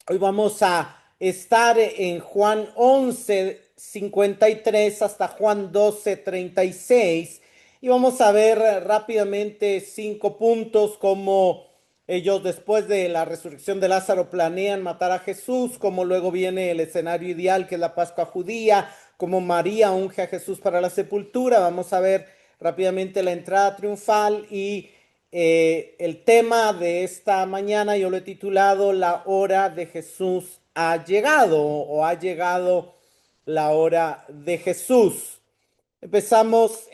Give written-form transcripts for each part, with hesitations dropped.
Hoy vamos a estar en Juan 11:53 hasta Juan 12:36 y vamos a ver rápidamente 5 puntos como ellos después de la resurrección de Lázaro planean matar a Jesús, como luego viene el escenario ideal que es la Pascua judía, como María unge a Jesús para la sepultura. Vamos a ver rápidamente la entrada triunfal y el tema de esta mañana yo lo he titulado La hora de Jesús ha llegado o ha llegado la hora de Jesús. Empezamos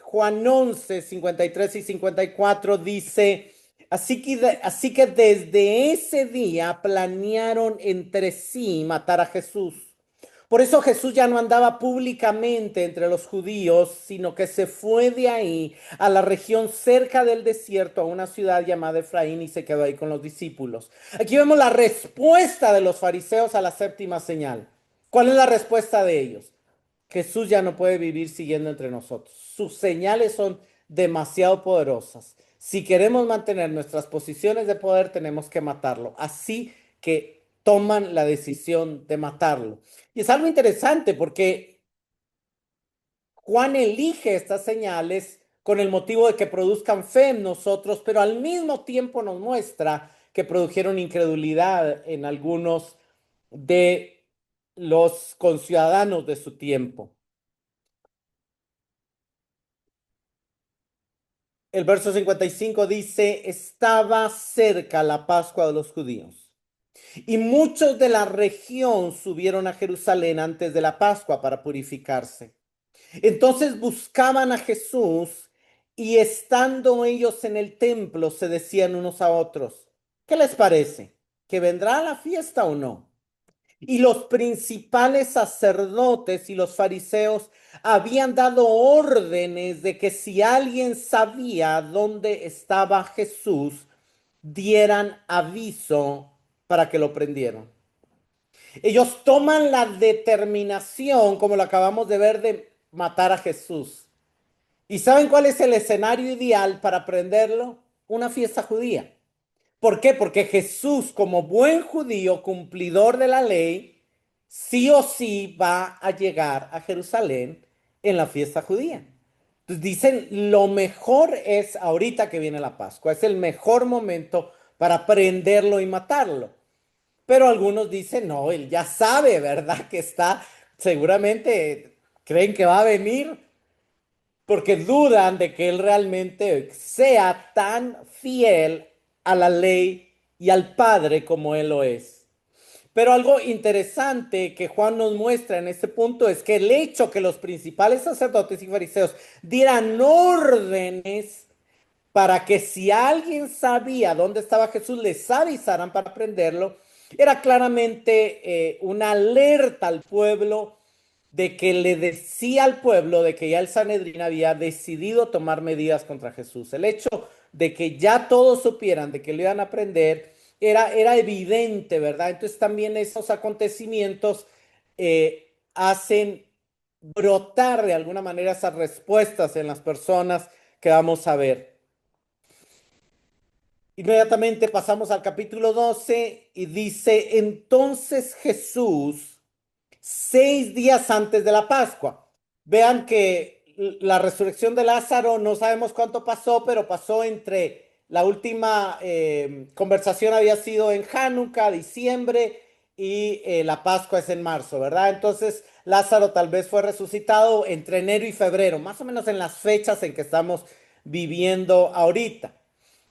Juan 11:53 y 54 dice, así que desde ese día planearon entre sí matar a Jesús. Por eso Jesús ya no andaba públicamente entre los judíos, sino que se fue de ahí a la región cerca del desierto, a una ciudad llamada Efraín, y se quedó ahí con los discípulos. Aquí vemos la respuesta de los fariseos a la séptima señal. ¿Cuál es la respuesta de ellos? Jesús ya no puede vivir siguiendo entre nosotros. Sus señales son demasiado poderosas. Si queremos mantener nuestras posiciones de poder, tenemos que matarlo. Así que toman la decisión de matarlo. Y es algo interesante porque Juan elige estas señales con el motivo de que produzcan fe en nosotros, pero al mismo tiempo nos muestra que produjeron incredulidad en algunos de los conciudadanos de su tiempo. El verso 55 dice, estaba cerca la Pascua de los judíos. Y muchos de la región subieron a Jerusalén antes de la Pascua para purificarse. Entonces buscaban a Jesús y estando ellos en el templo se decían unos a otros, ¿qué les parece? ¿Que vendrá a la fiesta o no? Y los principales sacerdotes y los fariseos habían dado órdenes de que si alguien sabía dónde estaba Jesús, dieran aviso para que lo prendieran. Ellos toman la determinación, como lo acabamos de ver, de matar a Jesús. ¿Y saben cuál es el escenario ideal para prenderlo? Una fiesta judía. ¿Por qué? Porque Jesús, como buen judío, cumplidor de la ley, sí o sí va a llegar a Jerusalén en la fiesta judía. Entonces dicen, lo mejor es ahorita que viene la Pascua, es el mejor momento para prenderlo y matarlo. Pero algunos dicen, no, él ya sabe, ¿verdad? Que está, seguramente creen que va a venir porque dudan de que él realmente sea tan fiel a la ley y al Padre como él lo es. Pero algo interesante que Juan nos muestra en este punto es que el hecho que los principales sacerdotes y fariseos dieran órdenes para que si alguien sabía dónde estaba Jesús, les avisaran para prenderlo, era claramente una alerta al pueblo de que le decía al pueblo de que ya el Sanedrín había decidido tomar medidas contra Jesús. El hecho de que ya todos supieran de que lo iban a prender era evidente, ¿verdad? Entonces también esos acontecimientos hacen brotar de alguna manera esas respuestas en las personas que vamos a ver. Inmediatamente pasamos al capítulo 12 y dice, entonces Jesús 6 días antes de la Pascua. Vean que la resurrección de Lázaro no sabemos cuánto pasó, pero pasó entre la última conversación había sido en Hanukkah, diciembre, y la Pascua es en marzo, ¿verdad? Entonces Lázaro tal vez fue resucitado entre enero y febrero, más o menos en las fechas en que estamos viviendo ahorita.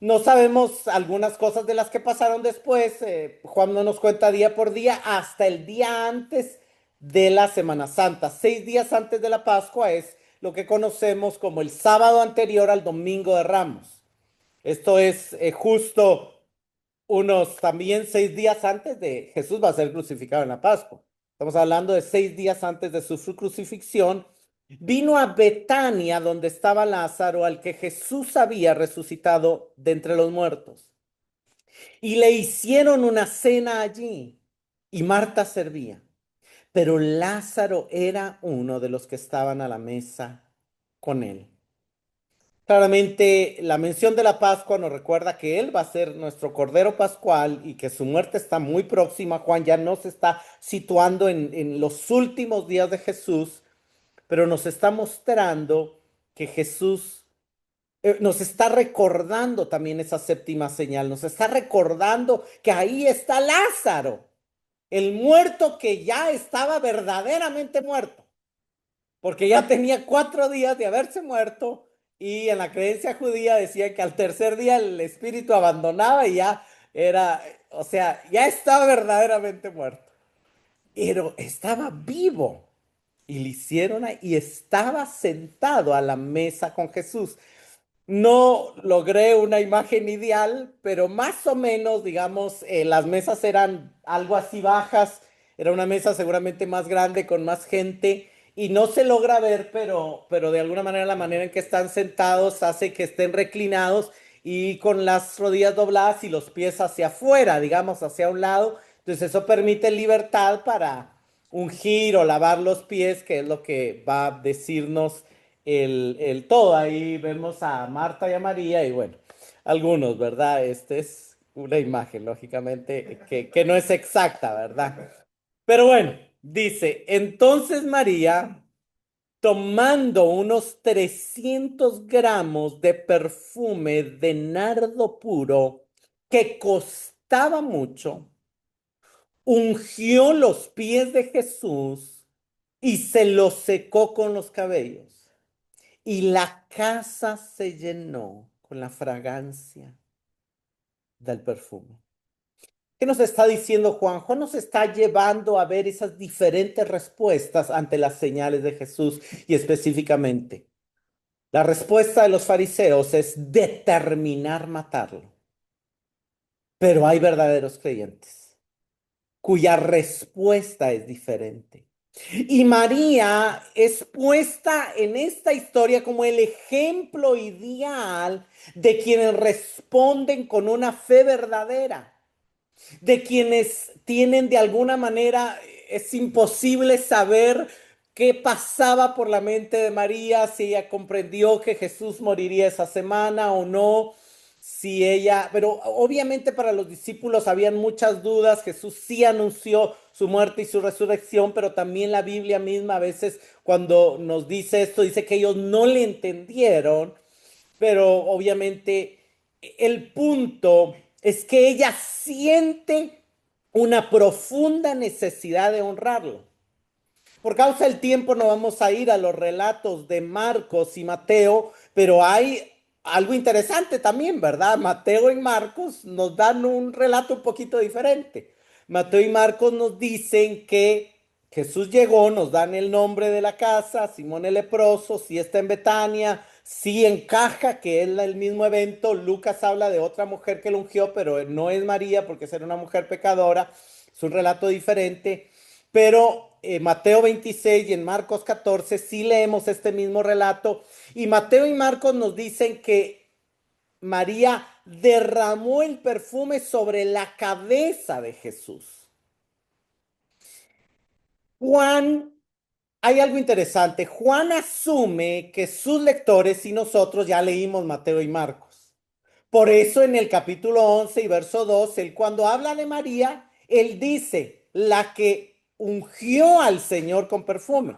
No sabemos algunas cosas de las que pasaron después. Juan no nos cuenta día por día hasta el día antes de la Semana Santa. 6 días antes de la Pascua es lo que conocemos como el sábado anterior al Domingo de Ramos. Esto es justo unos también 6 días antes de Jesús va a ser crucificado en la Pascua. Estamos hablando de 6 días antes de su crucifixión. Vino a Betania, donde estaba Lázaro, al que Jesús había resucitado de entre los muertos. Y le hicieron una cena allí. Y Marta servía. Pero Lázaro era uno de los que estaban a la mesa con él. Claramente, la mención de la Pascua nos recuerda que Él va a ser nuestro Cordero Pascual y que su muerte está muy próxima. Juan ya no se está situando en los últimos días de Jesús, pero nos está mostrando que Jesús nos está recordando también esa séptima señal, nos está recordando que ahí está Lázaro, el muerto que ya estaba verdaderamente muerto, porque ya tenía 4 días de haberse muerto y en la creencia judía decía que al tercer día el espíritu abandonaba y ya era, o sea, ya estaba verdaderamente muerto, pero estaba vivo. Y le hicieron y estaba sentado a la mesa con Jesús. No logré una imagen ideal, pero más o menos, digamos, las mesas eran algo así bajas, era una mesa seguramente más grande con más gente y no se logra ver, pero de alguna manera la manera en que están sentados hace que estén reclinados y con las rodillas dobladas y los pies hacia afuera, digamos, hacia un lado. Entonces eso permite libertad para ungir o lavar los pies, que es lo que va a decirnos el todo. Ahí vemos a Marta y a María y bueno, algunos, ¿verdad? Este es una imagen, lógicamente, que no es exacta, ¿verdad? Pero bueno, dice, entonces María, tomando unos 300 gramos de perfume de nardo puro, que costaba mucho, ungió los pies de Jesús y se los secó con los cabellos. Y la casa se llenó con la fragancia del perfume. ¿Qué nos está diciendo Juan? Juan nos está llevando a ver esas diferentes respuestas ante las señales de Jesús y específicamente la respuesta de los fariseos es determinar matarlo. Pero hay verdaderos creyentes cuya respuesta es diferente. Y María es puesta en esta historia como el ejemplo ideal de quienes responden con una fe verdadera, de quienes tienen de alguna manera, es imposible saber qué pasaba por la mente de María, si ella comprendió que Jesús moriría esa semana o no, si ella, pero obviamente para los discípulos habían muchas dudas, Jesús sí anunció su muerte y su resurrección, pero también la Biblia misma a veces cuando nos dice esto, dice que ellos no le entendieron, pero obviamente el punto es que ella siente una profunda necesidad de honrarlo. Por causa del tiempo no vamos a ir a los relatos de Marcos y Mateo, pero hay algo interesante también, ¿verdad? Mateo y Marcos nos dan un relato un poquito diferente. Mateo y Marcos nos dicen que Jesús llegó, nos dan el nombre de la casa, Simón el leproso, si está en Betania, si encaja que es el mismo evento. Lucas habla de otra mujer que lo ungió, pero no es María porque era una mujer pecadora. Es un relato diferente. Pero Mateo 26 y en Marcos 14 sí leemos este mismo relato. Y Mateo y Marcos nos dicen que María derramó el perfume sobre la cabeza de Jesús. Juan, hay algo interesante. Juan asume que sus lectores y nosotros ya leímos Mateo y Marcos. Por eso en el capítulo 11 y verso 2, él cuando habla de María, él dice, la que ungió al Señor con perfume.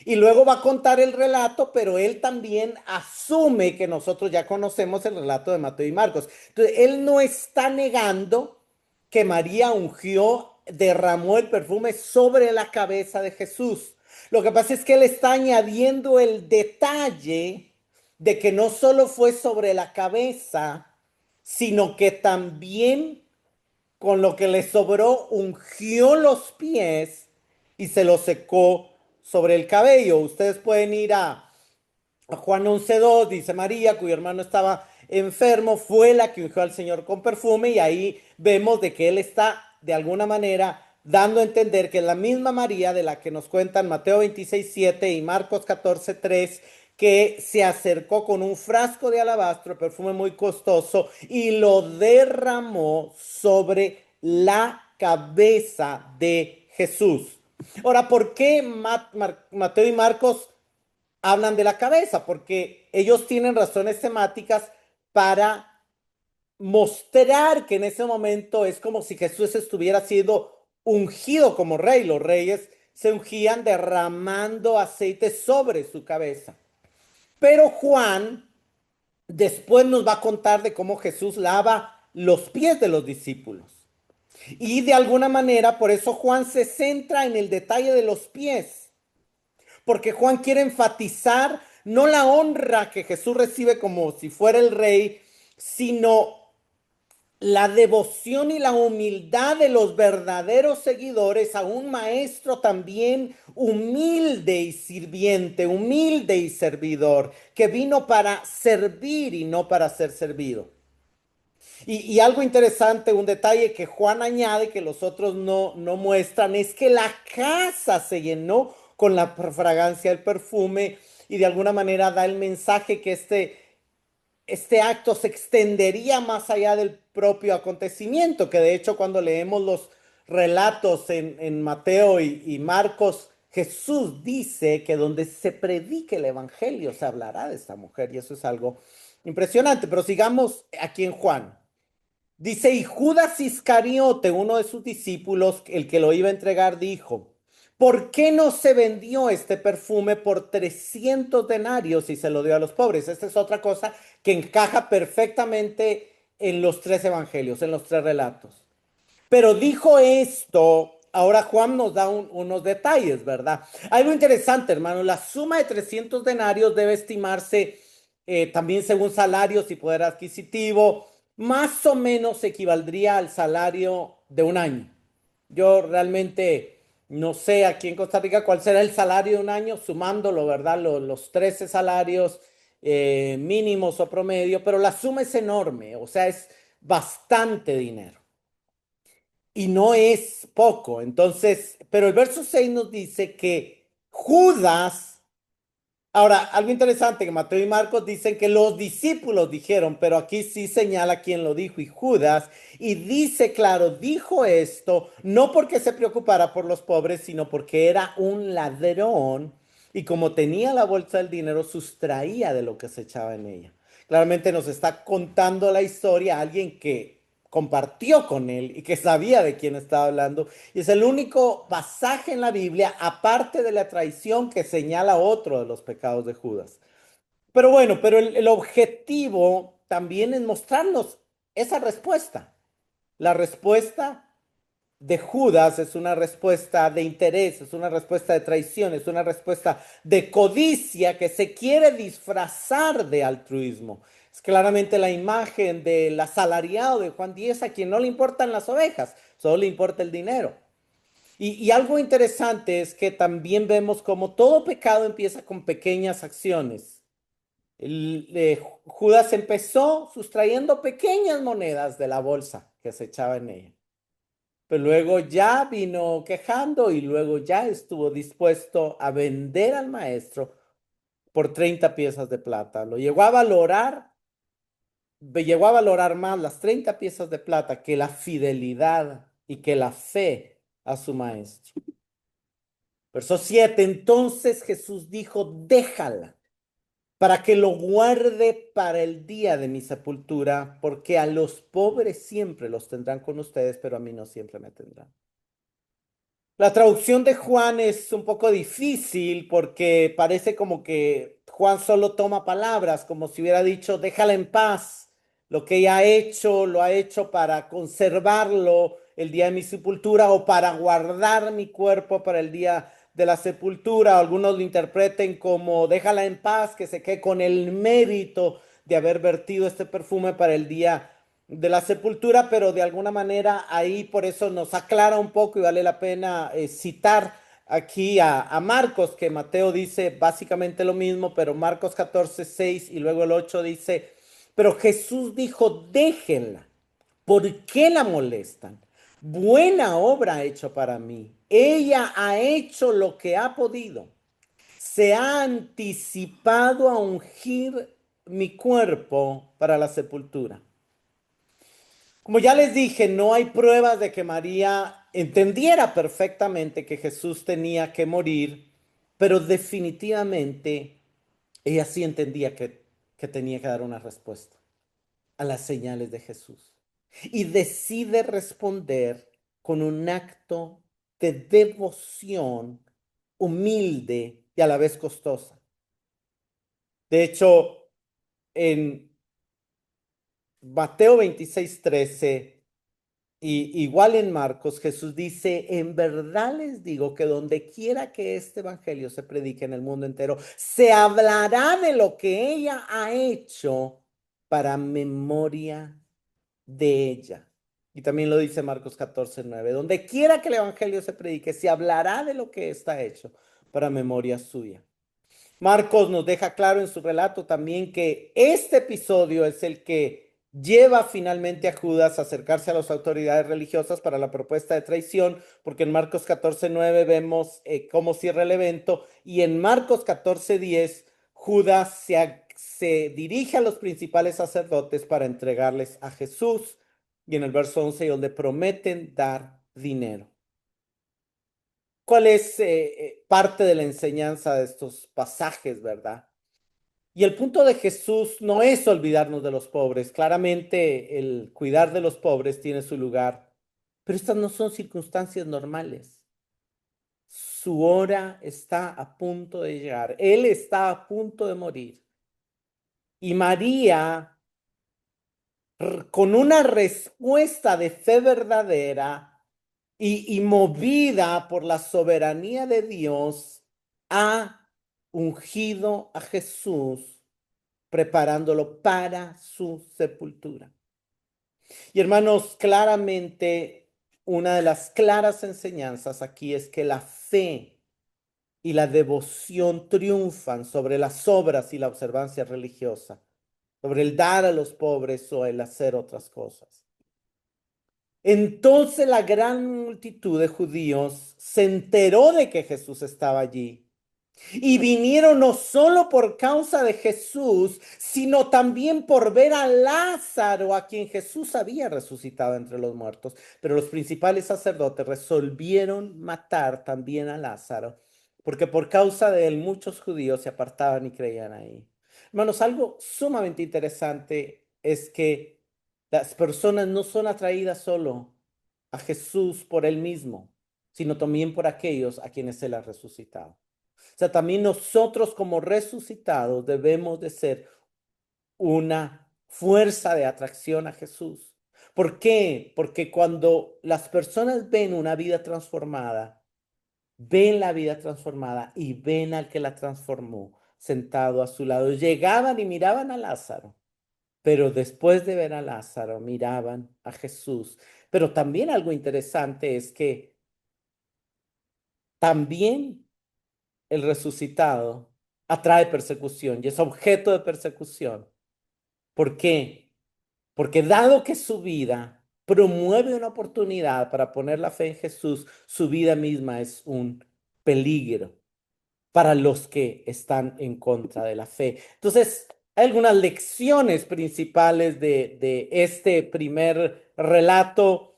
Y luego va a contar el relato, pero él también asume que nosotros ya conocemos el relato de Mateo y Marcos. Entonces, él no está negando que María ungió, derramó el perfume sobre la cabeza de Jesús. Lo que pasa es que él está añadiendo el detalle de que no solo fue sobre la cabeza, sino que también con lo que le sobró ungió los pies y se los secó sobre el cabello. Ustedes pueden ir a Juan 11:2, dice María, cuyo hermano estaba enfermo, fue la que ungió al Señor con perfume y ahí vemos de que él está de alguna manera dando a entender que es la misma María de la que nos cuentan Mateo 26:7 y Marcos 14:3, que se acercó con un frasco de alabastro, perfume muy costoso, y lo derramó sobre la cabeza de Jesús. Ahora, ¿por qué Mateo y Marcos hablan de la cabeza, porque ellos tienen razones temáticas para mostrar que en ese momento es como si Jesús estuviera siendo ungido como rey. Los reyes se ungían derramando aceite sobre su cabeza. Pero Juan después nos va a contar de cómo Jesús lava los pies de los discípulos. Y de alguna manera, por eso Juan se centra en el detalle de los pies, porque Juan quiere enfatizar no la honra que Jesús recibe como si fuera el rey, sino la devoción y la humildad de los verdaderos seguidores a un maestro también humilde y sirviente, humilde y servidor, que vino para servir y no para ser servido. Y algo interesante, un detalle que Juan añade que los otros no muestran, es que la casa se llenó con la fragancia del perfume y de alguna manera da el mensaje que este acto se extendería más allá del propio acontecimiento, que de hecho cuando leemos los relatos en Mateo y Marcos, Jesús dice que donde se predique el evangelio se hablará de esta mujer y eso es algo impresionante. Pero sigamos aquí en Juan. Dice, y Judas Iscariote, uno de sus discípulos, el que lo iba a entregar, dijo, ¿por qué no se vendió este perfume por 300 denarios y se lo dio a los pobres? Esta es otra cosa que encaja perfectamente en los tres evangelios, en los tres relatos. Pero dijo esto, ahora Juan nos da unos detalles, ¿verdad? Algo interesante, hermano, la suma de 300 denarios debe estimarse también según salarios y poder adquisitivo, más o menos equivaldría al salario de un año. Yo realmente no sé aquí en Costa Rica cuál será el salario de un año, sumándolo, ¿verdad? Los 13 salarios mínimos o promedio, pero la suma es enorme, o sea, es bastante dinero y no es poco. Entonces, pero el verso 6 nos dice que Judas, ahora, algo interesante que Mateo y Marcos dicen que los discípulos dijeron, pero aquí sí señala quién lo dijo y Judas, y dice, claro, dijo esto no porque se preocupara por los pobres, sino porque era un ladrón y como tenía la bolsa del dinero, sustraía de lo que se echaba en ella. Claramente nos está contando la historia alguien que compartió con él y que sabía de quién estaba hablando. Y es el único pasaje en la Biblia, aparte de la traición, que señala otro de los pecados de Judas. Pero bueno, pero el objetivo también es mostrarnos esa respuesta. La respuesta de Judas es una respuesta de interés, es una respuesta de traición, es una respuesta de codicia que se quiere disfrazar de altruismo. Es claramente la imagen del asalariado de Juan 10 a quien no le importan las ovejas, solo le importa el dinero. Y algo interesante es que también vemos como todo pecado empieza con pequeñas acciones. Judas empezó sustrayendo pequeñas monedas de la bolsa que se echaba en ella. Pero luego ya vino quejando y luego ya estuvo dispuesto a vender al maestro por 30 piezas de plata. Llegó a valorar más las 30 piezas de plata que la fidelidad y que la fe a su maestro. Verso 7, entonces Jesús dijo, déjala para que lo guarde para el día de mi sepultura, porque a los pobres siempre los tendrán con ustedes, pero a mí no siempre me tendrán. La traducción de Juan es un poco difícil porque parece como que Juan solo toma palabras, como si hubiera dicho, déjala en paz. Lo que ella ha hecho, lo ha hecho para conservarlo el día de mi sepultura o para guardar mi cuerpo para el día de la sepultura. Algunos lo interpreten como déjala en paz, que se quede con el mérito de haber vertido este perfume para el día de la sepultura, pero de alguna manera ahí por eso nos aclara un poco y vale la pena citar aquí a Marcos, que Mateo dice básicamente lo mismo, pero Marcos 14:6 y luego el 8 dice, pero Jesús dijo, déjenla, ¿por qué la molestan? Buena obra ha hecho para mí. Ella ha hecho lo que ha podido. Se ha anticipado a ungir mi cuerpo para la sepultura. Como ya les dije, no hay pruebas de que María entendiera perfectamente que Jesús tenía que morir, pero definitivamente ella sí entendía que tenía que dar una respuesta a las señales de Jesús. Y decide responder con un acto de devoción humilde y a la vez costosa. De hecho, en Mateo 26:13 y igual en Marcos, Jesús dice, en verdad les digo que donde quiera que este evangelio se predique en el mundo entero, se hablará de lo que ella ha hecho para memoria de ella. Y también lo dice Marcos 14:9. Donde quiera que el evangelio se predique, se hablará de lo que está hecho para memoria suya. Marcos nos deja claro en su relato también que este episodio es el que lleva finalmente a Judas a acercarse a las autoridades religiosas para la propuesta de traición, porque en Marcos 14:9 vemos cómo cierra el evento y en Marcos 14:10 Judas se dirige a los principales sacerdotes para entregarles a Jesús y en el verso 11 donde prometen dar dinero. ¿Cuál es parte de la enseñanza de estos pasajes, verdad? Y el punto de Jesús no es olvidarnos de los pobres. Claramente el cuidar de los pobres tiene su lugar, pero estas no son circunstancias normales. Su hora está a punto de llegar. Él está a punto de morir. Y María, con una respuesta de fe verdadera y movida por la soberanía de Dios, ha ungido a Jesús preparándolo para su sepultura. Y hermanos, claramente una de las claras enseñanzas aquí es que la fe y la devoción triunfan sobre las obras y la observancia religiosa, sobre el dar a los pobres o el hacer otras cosas. Entonces la gran multitud de judíos se enteró de que Jesús estaba allí y vinieron no solo por causa de Jesús, sino también por ver a Lázaro, a quien Jesús había resucitado entre los muertos. Pero los principales sacerdotes resolvieron matar también a Lázaro, porque por causa de él muchos judíos se apartaban y creían ahí. Hermanos, algo sumamente interesante es que las personas no son atraídas solo a Jesús por él mismo, sino también por aquellos a quienes él ha resucitado. O sea, también nosotros como resucitados debemos de ser una fuerza de atracción a Jesús. ¿Por qué? Porque cuando las personas ven una vida transformada, ven la vida transformada y ven al que la transformó sentado a su lado. Llegaban y miraban a Lázaro, pero después de ver a Lázaro, miraban a Jesús. Pero también algo interesante es que también el resucitado atrae persecución y es objeto de persecución. ¿Por qué? Porque dado que su vida promueve una oportunidad para poner la fe en Jesús, su vida misma es un peligro para los que están en contra de la fe. Entonces, hay algunas lecciones principales de este primer relato.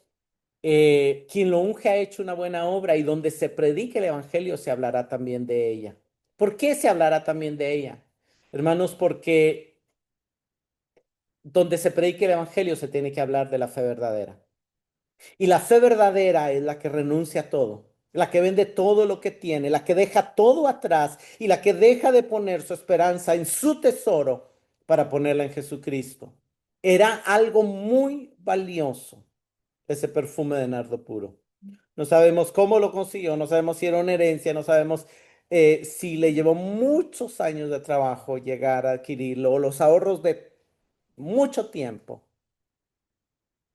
Quien lo unge ha hecho una buena obra y donde se predique el evangelio se hablará también de ella. ¿Por qué se hablará también de ella? Hermanos, porque donde se predique el evangelio se tiene que hablar de la fe verdadera. Y la fe verdadera es la que renuncia a todo, la que vende todo lo que tiene, la que deja todo atrás y la que deja de poner su esperanza en su tesoro para ponerla en Jesucristo. Era algo muy valioso ese perfume de nardo puro. No sabemos cómo lo consiguió, no sabemos si era una herencia, no sabemos si le llevó muchos años de trabajo llegar a adquirirlo o los ahorros de mucho tiempo,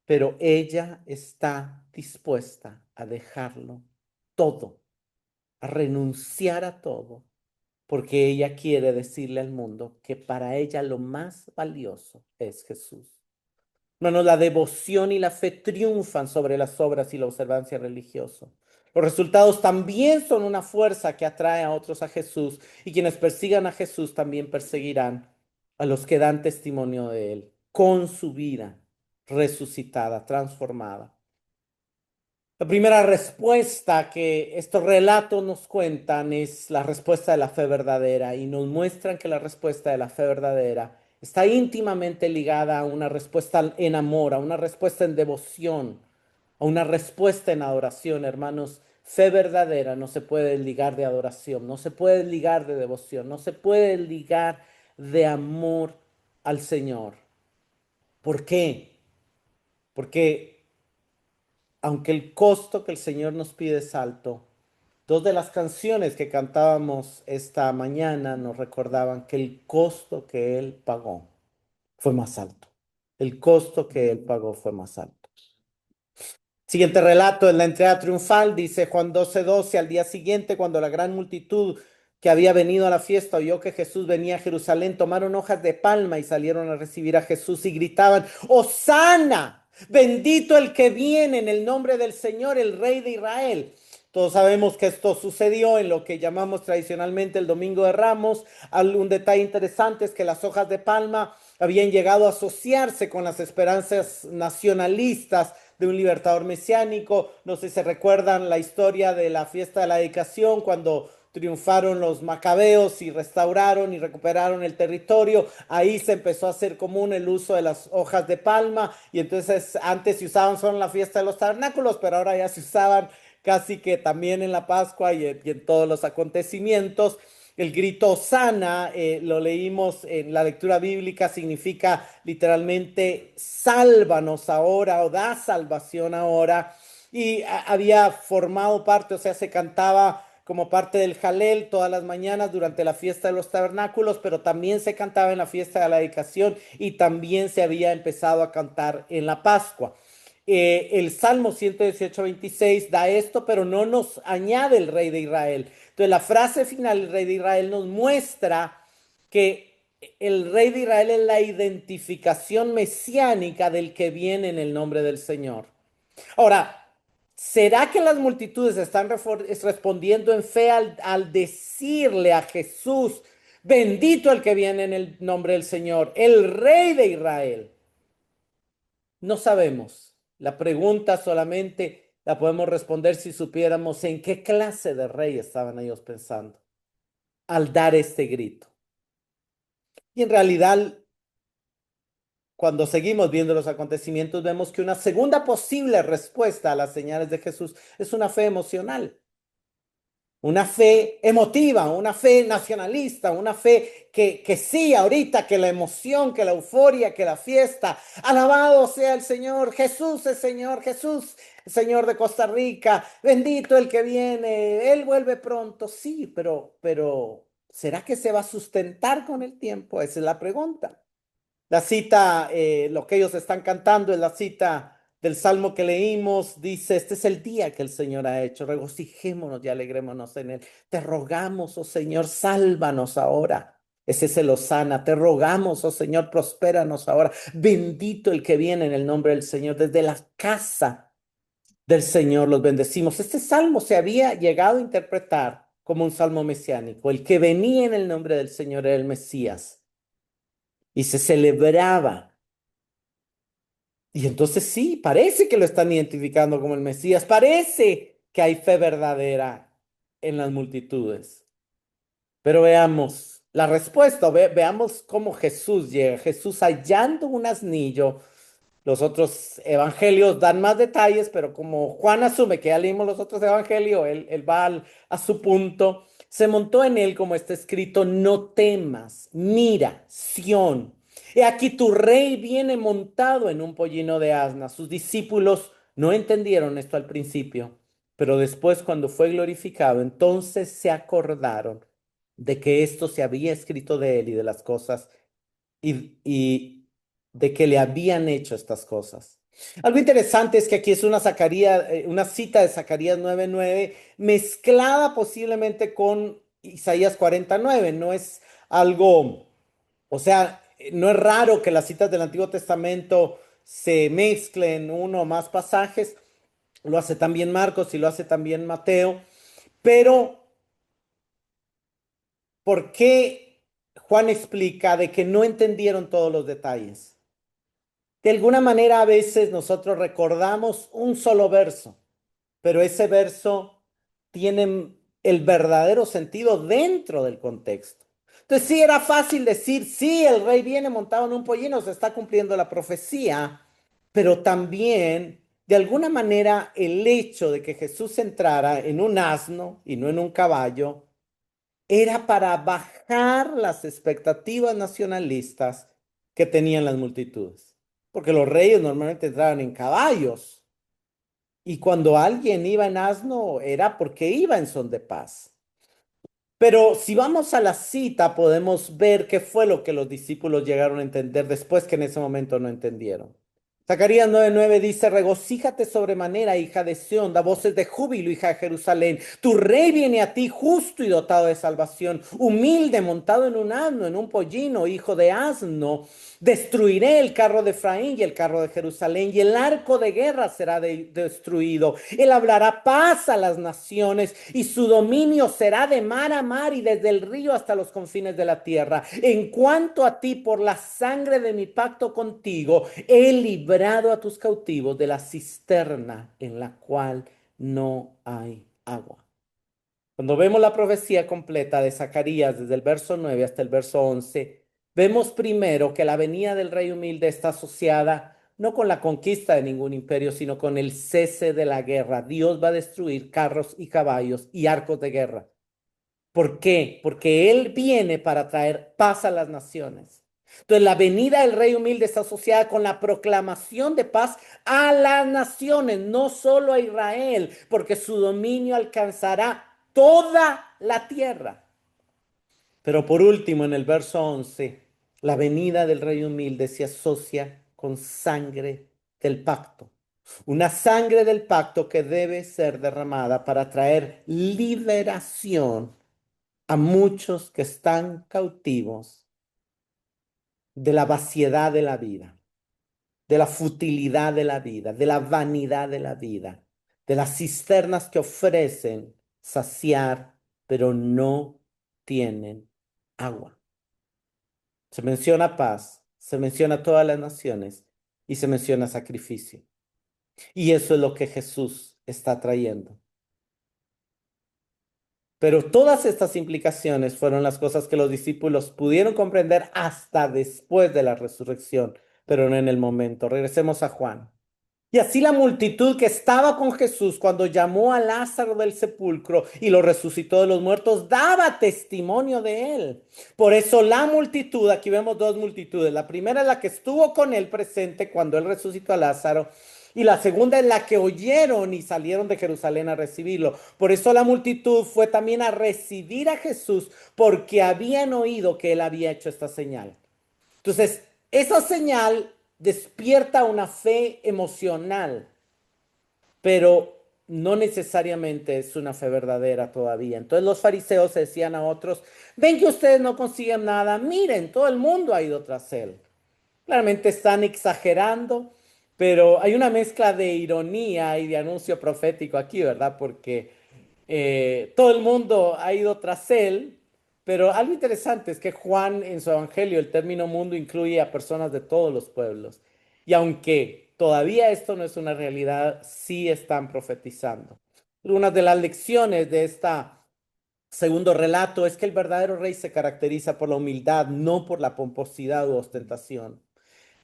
pero ella está dispuesta a dejarlo todo, a renunciar a todo, porque ella quiere decirle al mundo que para ella lo más valioso es Jesús. Hermanos, la devoción y la fe triunfan sobre las obras y la observancia religiosa. Los resultados también son una fuerza que atrae a otros a Jesús y quienes persigan a Jesús también perseguirán a los que dan testimonio de Él con su vida resucitada, transformada. La primera respuesta que estos relatos nos cuentan es la respuesta de la fe verdadera y nos muestran que la respuesta de la fe verdadera está íntimamente ligada a una respuesta en amor, a una respuesta en devoción, a una respuesta en adoración, hermanos. Fe verdadera no se puede ligar de adoración, no se puede ligar de devoción, no se puede ligar de amor al Señor. ¿Por qué? Porque aunque el costo que el Señor nos pide es alto, dos de las canciones que cantábamos esta mañana nos recordaban que el costo que Él pagó fue más alto. El costo que Él pagó fue más alto. Siguiente relato en la entrega triunfal, dice Juan 12:12, al día siguiente, cuando la gran multitud que había venido a la fiesta oyó que Jesús venía a Jerusalén, tomaron hojas de palma y salieron a recibir a Jesús y gritaban, ¡Hosana! Bendito el que viene en el nombre del Señor, el Rey de Israel. Todos sabemos que esto sucedió en lo que llamamos tradicionalmente el Domingo de Ramos. Un detalle interesante es que las hojas de palma habían llegado a asociarse con las esperanzas nacionalistas de un libertador mesiánico. No sé si se recuerdan la historia de la fiesta de la dedicación cuando triunfaron los macabeos y restauraron y recuperaron el territorio. Ahí se empezó a hacer común el uso de las hojas de palma y entonces antes se usaban solo en la fiesta de los tabernáculos, pero ahora ya se usaban casi que también en la Pascua y en todos los acontecimientos. El grito sana, lo leímos en la lectura bíblica, significa literalmente sálvanos ahora o da salvación ahora. Y había formado parte, o sea, se cantaba como parte del Jalel todas las mañanas durante la fiesta de los tabernáculos, pero también se cantaba en la fiesta de la dedicación y también se había empezado a cantar en la Pascua. El Salmo 118:26 da esto, pero no nos añade el Rey de Israel. Entonces la frase final, el Rey de Israel, nos muestra que el Rey de Israel es la identificación mesiánica del que viene en el nombre del Señor. Ahora, ¿será que las multitudes están respondiendo en fe al decirle a Jesús, bendito el que viene en el nombre del Señor, el Rey de Israel? No sabemos. La pregunta solamente la podemos responder si supiéramos en qué clase de rey estaban ellos pensando al dar este grito. Y en realidad, cuando seguimos viendo los acontecimientos, vemos que una segunda posible respuesta a las señales de Jesús es una fe emocional. Una fe emotiva, una fe nacionalista, una fe que sí, ahorita, que la emoción, que la euforia, que la fiesta. Alabado sea el Señor, Jesús es Señor, Jesús, Señor de Costa Rica, bendito el que viene, Él vuelve pronto. Sí, pero ¿será que se va a sustentar con el tiempo? Esa es la pregunta. La cita, lo que ellos están cantando es la cita del salmo que leímos. Dice, este es el día que el Señor ha hecho. Regocijémonos y alegrémonos en él. Te rogamos, oh Señor, sálvanos ahora. Ese es el Hosana. Te rogamos, oh Señor, prospéranos ahora. Bendito el que viene en el nombre del Señor. Desde la casa del Señor los bendecimos. Este salmo se había llegado a interpretar como un salmo mesiánico. El que venía en el nombre del Señor era el Mesías y se celebraba. Y entonces sí, parece que lo están identificando como el Mesías, parece que hay fe verdadera en las multitudes. Pero veamos la respuesta, veamos cómo Jesús llega. Jesús hallando un asnillo. Los otros evangelios dan más detalles, pero como Juan asume que ya leímos los otros evangelios, él va a su punto. Se montó en él, como está escrito, no temas, mira, Sión. He aquí tu rey viene montado en un pollino de asna. Sus discípulos no entendieron esto al principio, pero después, cuando fue glorificado, entonces se acordaron de que esto se había escrito de él y de las cosas y de que le habían hecho estas cosas. Algo interesante es que aquí es una cita de Zacarías 9:9 mezclada posiblemente con Isaías 49. No es algo, o sea, no es raro que las citas del Antiguo Testamento se mezclen uno o más pasajes. Lo hace también Marcos y lo hace también Mateo. Pero, ¿por qué Juan explica de que no entendieron todos los detalles? De alguna manera a veces nosotros recordamos un solo verso pero ese verso tiene el verdadero sentido dentro del contexto. Entonces sí era fácil decir, sí, el rey viene montado en un pollino, se está cumpliendo la profecía, pero también, de alguna manera, el hecho de que Jesús entrara en un asno y no en un caballo, era para bajar las expectativas nacionalistas que tenían las multitudes. Porque los reyes normalmente entraban en caballos y cuando alguien iba en asno era porque iba en son de paz. Pero si vamos a la cita, podemos ver qué fue lo que los discípulos llegaron a entender después que en ese momento no entendieron. Zacarías 9:9 dice, regocíjate sobremanera, hija de Sión, da voces de júbilo, hija de Jerusalén. Tu rey viene a ti justo y dotado de salvación, humilde, montado en un asno, en un pollino, hijo de asno. Destruiré el carro de Efraín y el carro de Jerusalén, y el arco de guerra será destruido. Él hablará paz a las naciones, y su dominio será de mar a mar y desde el río hasta los confines de la tierra. En cuanto a ti, por la sangre de mi pacto contigo, he librado a tus cautivos de la cisterna en la cual no hay agua. Cuando vemos la profecía completa de Zacarías desde el verso 9 hasta el verso 11, vemos primero que la venida del rey humilde está asociada no con la conquista de ningún imperio, sino con el cese de la guerra. Dios va a destruir carros y caballos y arcos de guerra. ¿Por qué? Porque Él viene para traer paz a las naciones. Entonces, la venida del rey humilde está asociada con la proclamación de paz a las naciones, no solo a Israel, porque su dominio alcanzará toda la tierra. Pero por último, en el verso 11, la venida del rey humilde se asocia con sangre del pacto. Una sangre del pacto que debe ser derramada para traer liberación a muchos que están cautivos de la vaciedad de la vida, de la futilidad de la vida, de la vanidad de la vida, de las cisternas que ofrecen saciar, pero no tienen agua. Se menciona paz, se menciona todas las naciones y se menciona sacrificio. Y eso es lo que Jesús está trayendo. Pero todas estas implicaciones fueron las cosas que los discípulos pudieron comprender hasta después de la resurrección, pero no en el momento. Regresemos a Juan. Y así la multitud que estaba con Jesús cuando llamó a Lázaro del sepulcro y lo resucitó de los muertos, daba testimonio de él. Por eso la multitud, aquí vemos dos multitudes. La primera es la que estuvo con él presente cuando él resucitó a Lázaro. Y la segunda es la que oyeron y salieron de Jerusalén a recibirlo. Por eso la multitud fue también a recibir a Jesús porque habían oído que él había hecho esta señal. Entonces, esa señal despierta una fe emocional, pero no necesariamente es una fe verdadera todavía. Entonces los fariseos decían a otros, ven que ustedes no consiguen nada, miren, todo el mundo ha ido tras él. Claramente están exagerando, pero hay una mezcla de ironía y de anuncio profético aquí, ¿verdad? Porque todo el mundo ha ido tras él, pero algo interesante es que Juan en su evangelio, el término mundo incluye a personas de todos los pueblos. Y aunque todavía esto no es una realidad, sí están profetizando. Una de las lecciones de esta segundo relato es que el verdadero rey se caracteriza por la humildad, no por la pomposidad u ostentación.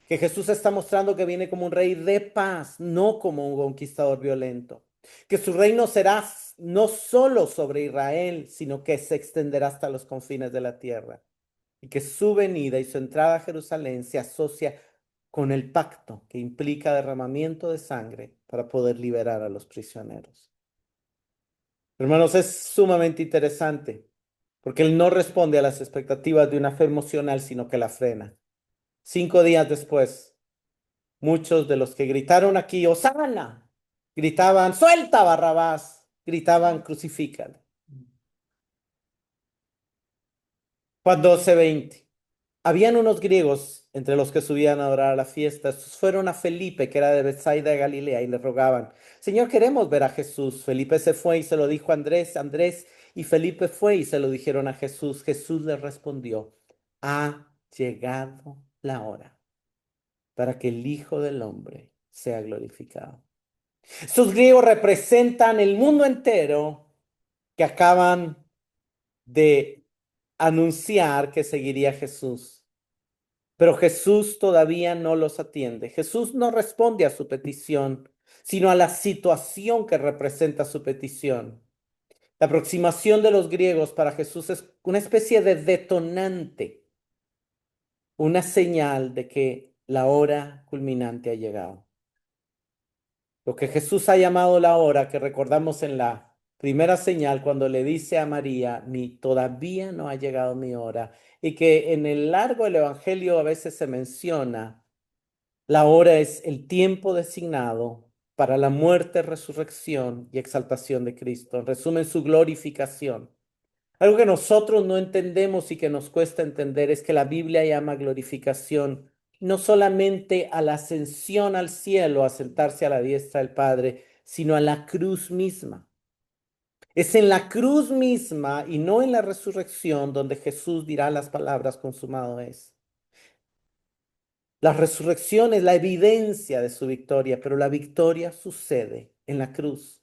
Que Jesús está mostrando que viene como un rey de paz, no como un conquistador violento. Que su reino será no solo sobre Israel, sino que se extenderá hasta los confines de la tierra. Y que su venida y su entrada a Jerusalén se asocia con el pacto que implica derramamiento de sangre para poder liberar a los prisioneros. Hermanos, es sumamente interesante porque él no responde a las expectativas de una fe emocional, sino que la frena. 5 días después, muchos de los que gritaron aquí, Hosana, gritaban, suelta a Barrabás, gritaban, crucifícalo. Juan 12:20. Habían unos griegos entre los que subían a adorar a la fiesta. Estos fueron a Felipe, que era de Bethsaida de Galilea, y le rogaban, Señor, queremos ver a Jesús. Felipe se fue y se lo dijo a Andrés, Andrés y Felipe fue y se lo dijeron a Jesús. Jesús le respondió, ha llegado la hora para que el Hijo del Hombre sea glorificado. Estos griegos representan el mundo entero que acaban de anunciar que seguiría a Jesús. Pero Jesús todavía no los atiende. Jesús no responde a su petición, sino a la situación que representa su petición. La aproximación de los griegos para Jesús es una especie de detonante, una señal de que la hora culminante ha llegado. Lo que Jesús ha llamado la hora, que recordamos en la primera señal cuando le dice a María, ni todavía no ha llegado mi hora, y que en el largo del Evangelio a veces se menciona, la hora es el tiempo designado para la muerte, resurrección y exaltación de Cristo. En resumen, su glorificación. Algo que nosotros no entendemos y que nos cuesta entender es que la Biblia llama glorificación no solamente a la ascensión al cielo, a sentarse a la diestra del Padre, sino a la cruz misma. Es en la cruz misma y no en la resurrección donde Jesús dirá las palabras consumado es. La resurrección es la evidencia de su victoria, pero la victoria sucede en la cruz.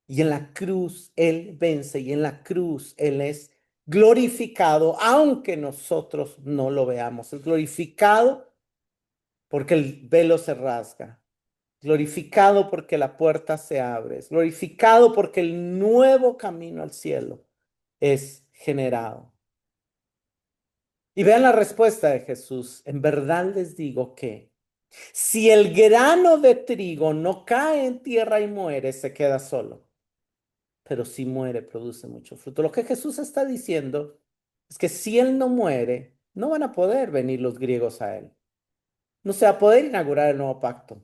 Y en la cruz Él vence y en la cruz Él es glorificado, aunque nosotros no lo veamos. Es glorificado porque el velo se rasga, glorificado porque la puerta se abre, es glorificado porque el nuevo camino al cielo es generado. Y vean la respuesta de Jesús. En verdad les digo que si el grano de trigo no cae en tierra y muere, se queda solo. Pero si muere, produce mucho fruto. Lo que Jesús está diciendo es que si Él no muere, no van a poder venir los griegos a Él. No se va a poder inaugurar el nuevo pacto.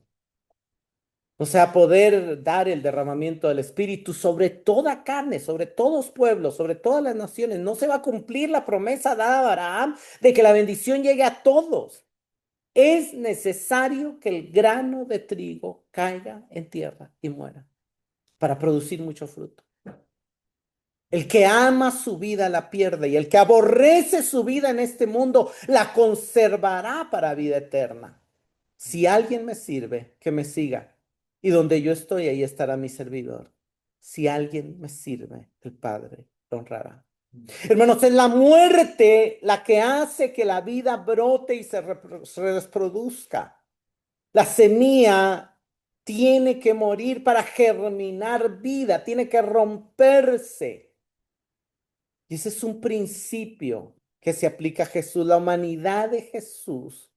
No se va a poder dar el derramamiento del Espíritu sobre toda carne, sobre todos pueblos, sobre todas las naciones. No se va a cumplir la promesa dada a Abraham de que la bendición llegue a todos. Es necesario que el grano de trigo caiga en tierra y muera para producir mucho fruto. El que ama su vida la pierde y el que aborrece su vida en este mundo la conservará para vida eterna. Si alguien me sirve, que me siga. Y donde yo estoy, ahí estará mi servidor. Si alguien me sirve, el Padre lo honrará. Hermanos, es la muerte la que hace que la vida brote y se reproduzca. La semilla tiene que morir para germinar vida, tiene que romperse. Y ese es un principio que se aplica a Jesús. La humanidad de Jesús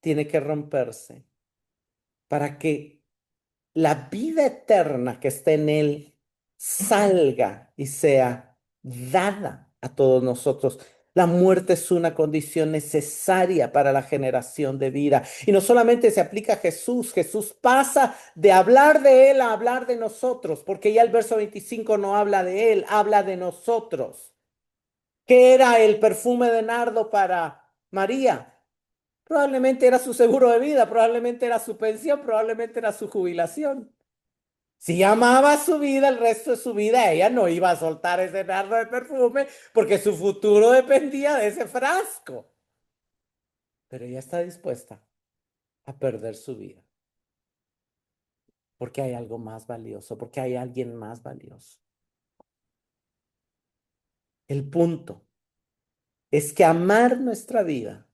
tiene que romperse para que la vida eterna que está en Él salga y sea dada a todos nosotros. La muerte es una condición necesaria para la generación de vida. Y no solamente se aplica a Jesús, Jesús pasa de hablar de Él a hablar de nosotros, porque ya el verso 25 no habla de Él, habla de nosotros. ¿Qué era el perfume de nardo para María? Probablemente era su seguro de vida, probablemente era su pensión, probablemente era su jubilación. Si amaba su vida, el resto de su vida, ella no iba a soltar ese nardo de perfume porque su futuro dependía de ese frasco. Pero ella está dispuesta a perder su vida porque hay algo más valioso, porque hay alguien más valioso. El punto es que amar nuestra vida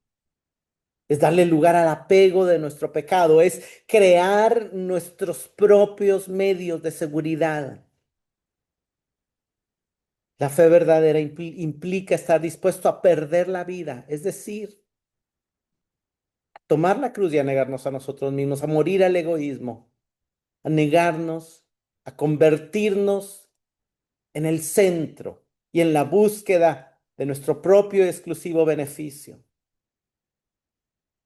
es darle lugar al apego de nuestro pecado, es crear nuestros propios medios de seguridad. La fe verdadera implica estar dispuesto a perder la vida, es decir, tomar la cruz y a negarnos a nosotros mismos, a morir al egoísmo, a negarnos, a convertirnos en el centro y en la búsqueda de nuestro propio y exclusivo beneficio.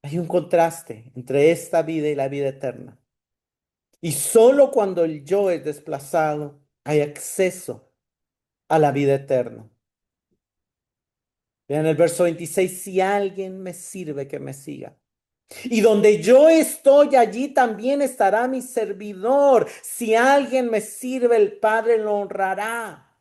Hay un contraste entre esta vida y la vida eterna. Y solo cuando el yo es desplazado hay acceso a la vida eterna. Vean el verso 26, si alguien me sirve, que me siga. Y donde yo estoy, allí también estará mi servidor. Si alguien me sirve, el Padre lo honrará.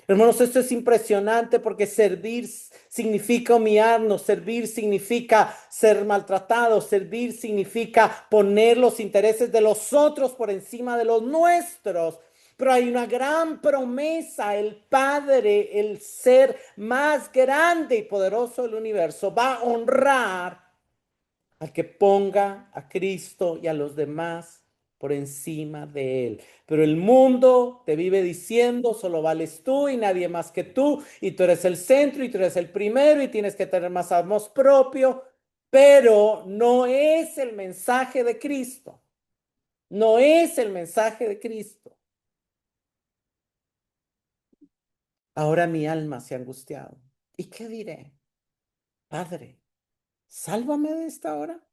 Hermanos, esto es impresionante porque servir significa humillarnos, servir significa ser maltratados, servir significa poner los intereses de los otros por encima de los nuestros. Pero hay una gran promesa, el Padre, el ser más grande y poderoso del universo, va a honrar al que ponga a Cristo y a los demás por encima de él. Pero el mundo te vive diciendo, solo vales tú y nadie más que tú, y tú eres el centro y tú eres el primero y tienes que tener más amor propio, pero no es el mensaje de Cristo. No es el mensaje de Cristo. Ahora mi alma se ha angustiado. ¿Y qué diré? Padre, sálvame de esta hora.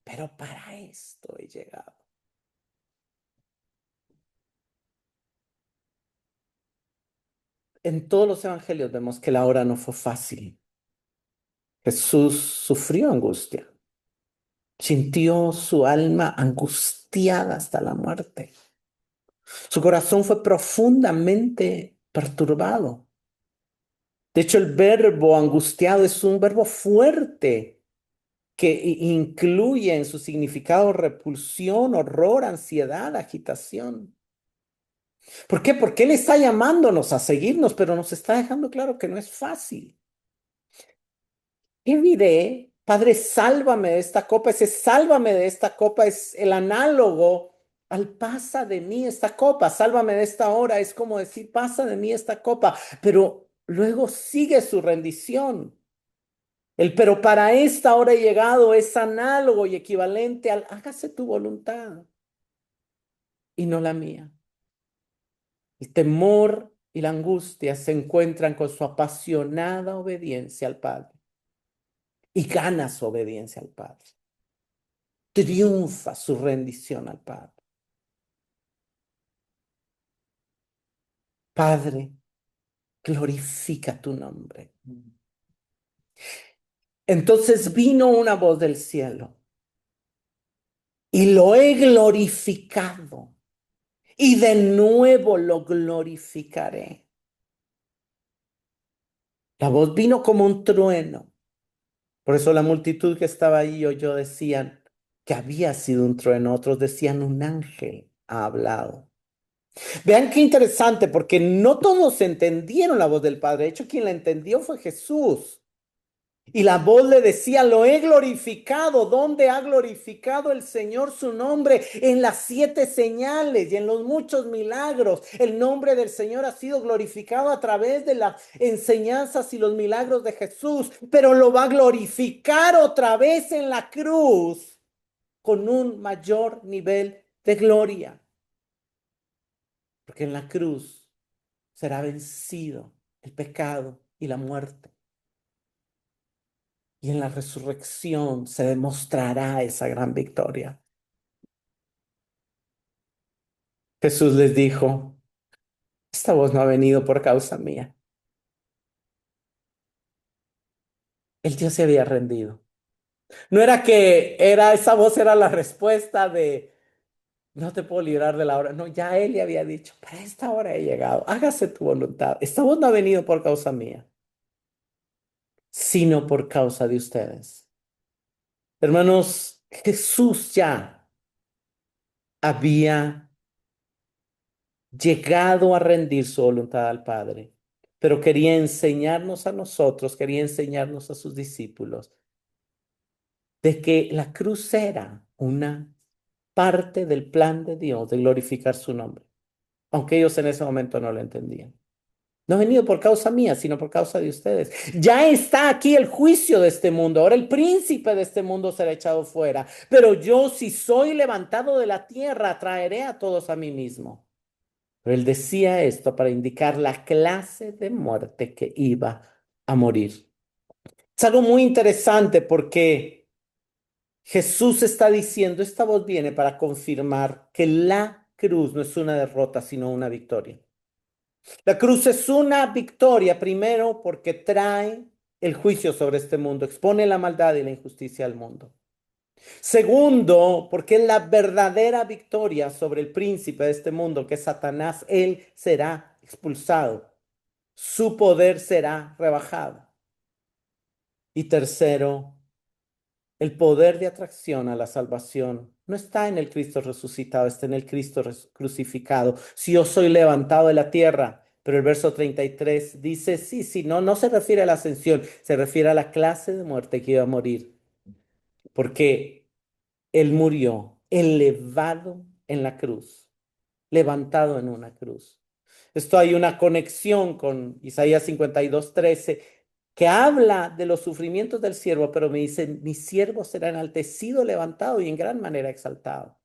Pero para esto he llegado. En todos los evangelios vemos que la hora no fue fácil. Jesús sufrió angustia, sintió su alma angustiada hasta la muerte. Su corazón fue profundamente perturbado. De hecho, el verbo angustiado es un verbo fuerte que incluye en su significado repulsión, horror, ansiedad, agitación. ¿Por qué? Porque Él está llamándonos a seguirnos, pero nos está dejando claro que no es fácil. ¿Qué diré? Padre, sálvame de esta copa. Ese sálvame de esta copa es el análogo al pasa de mí esta copa. Sálvame de esta hora. Es como decir, pasa de mí esta copa. Pero luego sigue su rendición. El pero para esta hora he llegado es análogo y equivalente al hágase tu voluntad y no la mía. El temor y la angustia se encuentran con su apasionada obediencia al Padre y gana su obediencia al Padre. Triunfa su rendición al Padre. Padre, glorifica tu nombre. Entonces vino una voz del cielo y lo he glorificado y de nuevo lo glorificaré. La voz vino como un trueno. Por eso la multitud que estaba ahí oyó decían que había sido un trueno. Otros decían un ángel ha hablado. Vean qué interesante, porque no todos entendieron la voz del Padre. De hecho, quien la entendió fue Jesús. Y la voz le decía, lo he glorificado. ¿Dónde ha glorificado el Señor su nombre? En las 7 señales y en los muchos milagros. El nombre del Señor ha sido glorificado a través de las enseñanzas y los milagros de Jesús, pero lo va a glorificar otra vez en la cruz con un mayor nivel de gloria. Porque en la cruz será vencido el pecado y la muerte. Y en la resurrección se demostrará esa gran victoria. Jesús les dijo, esta voz no ha venido por causa mía. El Dios se había rendido. No era que esa voz era la respuesta de, no te puedo librar de la hora. No, ya él le había dicho, para esta hora he llegado, hágase tu voluntad. Esta voz no ha venido por causa mía, sino por causa de ustedes. Hermanos, Jesús ya había llegado a rendir su voluntad al Padre, pero quería enseñarnos a nosotros, quería enseñarnos a sus discípulos, de que la cruz era una parte del plan de Dios de glorificar su nombre, aunque ellos en ese momento no lo entendían. No ha venido por causa mía, sino por causa de ustedes. Ya está aquí el juicio de este mundo. Ahora el príncipe de este mundo será echado fuera. Pero yo, si soy levantado de la tierra, traeré a todos a mí mismo. Pero él decía esto para indicar la clase de muerte que iba a morir. Es algo muy interesante porque Jesús está diciendo, esta voz viene para confirmar que la cruz no es una derrota, sino una victoria. La cruz es una victoria, primero, porque trae el juicio sobre este mundo, expone la maldad y la injusticia al mundo. Segundo, porque es la verdadera victoria sobre el príncipe de este mundo, que es Satanás. Él será expulsado. Su poder será rebajado. Y tercero, el poder de atracción a la salvación no está en el Cristo resucitado, está en el Cristo crucificado. Si yo soy levantado de la tierra, pero el verso 33 dice, sí, sí, no, no se refiere a la ascensión, se refiere a la clase de muerte que iba a morir, porque Él murió elevado en la cruz, levantado en una cruz. Esto hay una conexión con Isaías 52:13 que habla de los sufrimientos del siervo, pero me dice, mi siervo será enaltecido, levantado y en gran manera exaltado.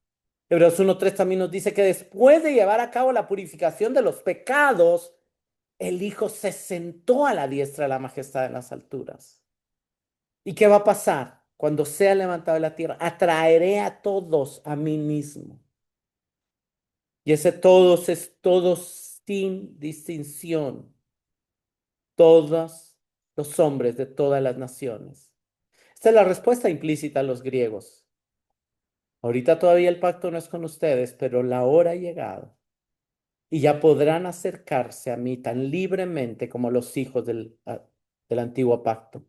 Hebreos 1:3 también nos dice que después de llevar a cabo la purificación de los pecados, el Hijo se sentó a la diestra de la majestad en las alturas. ¿Y qué va a pasar? Cuando sea levantado de la tierra, atraeré a todos a mí mismo. Y ese todos es todos sin distinción, todos los hombres de todas las naciones. Esta es la respuesta implícita a los griegos. Ahorita todavía el pacto no es con ustedes, pero la hora ha llegado y ya podrán acercarse a mí tan libremente como los hijos del antiguo pacto.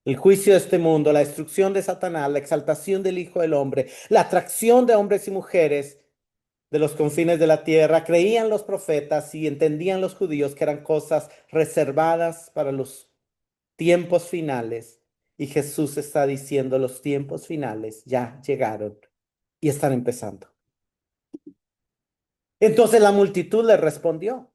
El juicio de este mundo, la destrucción de Satanás, la exaltación del Hijo del Hombre, la atracción de hombres y mujeres de los confines de la tierra, creían los profetas y entendían los judíos que eran cosas reservadas para los tiempos finales. Y Jesús está diciendo, los tiempos finales ya llegaron y están empezando. Entonces la multitud le respondió,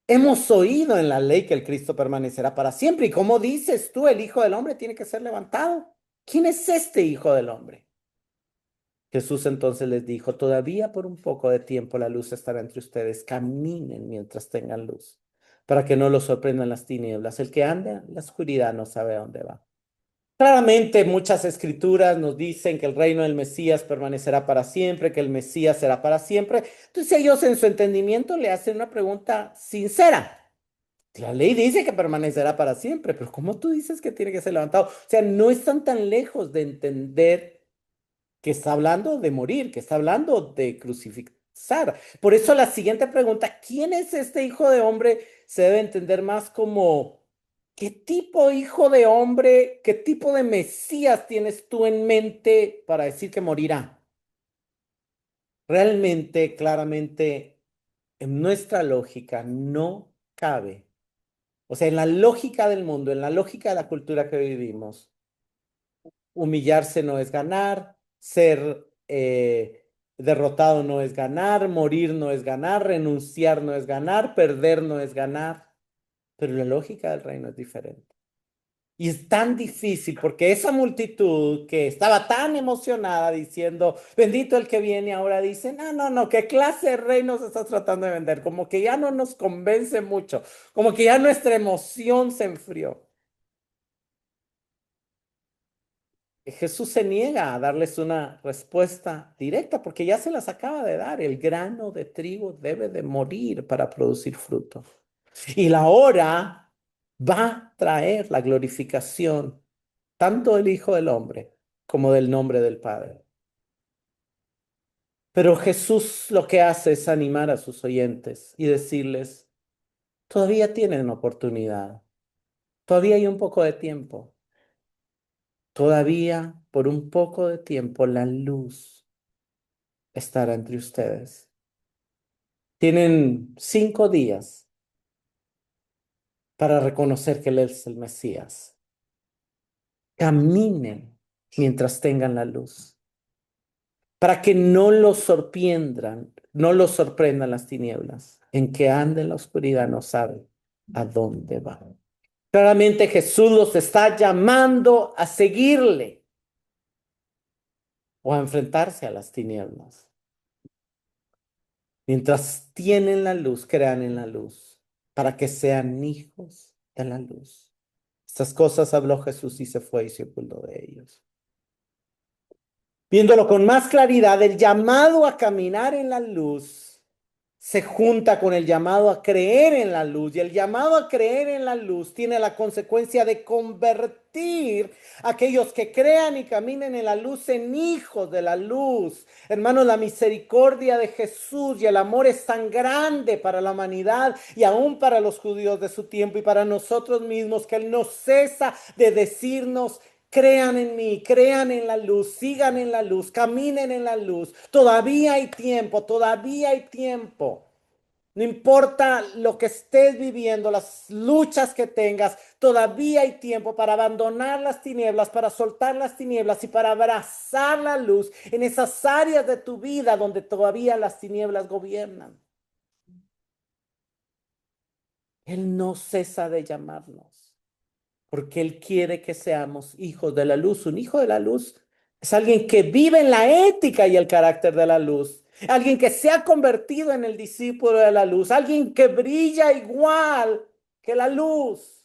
hemos oído en la ley que el Cristo permanecerá para siempre. ¿Y cómo dices tú, el Hijo del Hombre tiene que ser levantado? ¿Quién es este Hijo del Hombre? Jesús entonces les dijo, todavía por un poco de tiempo la luz estará entre ustedes, caminen mientras tengan luz, para que no los sorprendan las tinieblas. El que anda en la oscuridad no sabe a dónde va. Claramente muchas escrituras nos dicen que el reino del Mesías permanecerá para siempre, que el Mesías será para siempre. Entonces ellos en su entendimiento le hacen una pregunta sincera. La ley dice que permanecerá para siempre, pero ¿cómo tú dices que tiene que ser levantado? O sea, no están tan lejos de entender que está hablando de morir, que está hablando de crucificar. Por eso la siguiente pregunta, ¿quién es este hijo de hombre? Se debe entender más como, ¿qué tipo de hijo de hombre, qué tipo de Mesías tienes tú en mente para decir que morirá? Realmente, claramente, en nuestra lógica no cabe. O sea, en la lógica del mundo, en la lógica de la cultura que vivimos, humillarse no es ganar, ser derrotado no es ganar, morir no es ganar, renunciar no es ganar, perder no es ganar. Pero la lógica del reino es diferente. Y es tan difícil porque esa multitud que estaba tan emocionada diciendo, bendito el que viene, ahora dice, no, no, no, ¿qué clase de reino se está tratando de vender? Como que ya no nos convence mucho, como que ya nuestra emoción se enfrió. Jesús se niega a darles una respuesta directa porque ya se las acaba de dar. El grano de trigo debe de morir para producir fruto. Y la hora va a traer la glorificación tanto del Hijo del Hombre como del nombre del Padre. Pero Jesús lo que hace es animar a sus oyentes y decirles, todavía tienen oportunidad, todavía hay un poco de tiempo, todavía por un poco de tiempo la luz estará entre ustedes. Tienen 5 días para reconocer que Él es el Mesías. Caminen mientras tengan la luz, para que no los sorprendan, no los sorprendan las tinieblas. En que ande en la oscuridad no sabe a dónde va. Claramente Jesús los está llamando a seguirle o a enfrentarse a las tinieblas. Mientras tienen la luz, crean en la luz, para que sean hijos de la luz. Estas cosas habló Jesús y se fue y se ocultó de ellos. Viéndolo con más claridad, el llamado a caminar en la luz se junta con el llamado a creer en la luz y el llamado a creer en la luz tiene la consecuencia de convertir a aquellos que crean y caminen en la luz en hijos de la luz. Hermanos, la misericordia de Jesús y el amor es tan grande para la humanidad y aún para los judíos de su tiempo y para nosotros mismos que Él no cesa de decirnos: crean en mí, crean en la luz, sigan en la luz, caminen en la luz. Todavía hay tiempo, todavía hay tiempo. No importa lo que estés viviendo, las luchas que tengas, todavía hay tiempo para abandonar las tinieblas, para soltar las tinieblas y para abrazar la luz en esas áreas de tu vida donde todavía las tinieblas gobiernan. Él no cesa de llamarnos, porque Él quiere que seamos hijos de la luz. Un hijo de la luz es alguien que vive en la ética y el carácter de la luz, alguien que se ha convertido en el discípulo de la luz, alguien que brilla igual que la luz,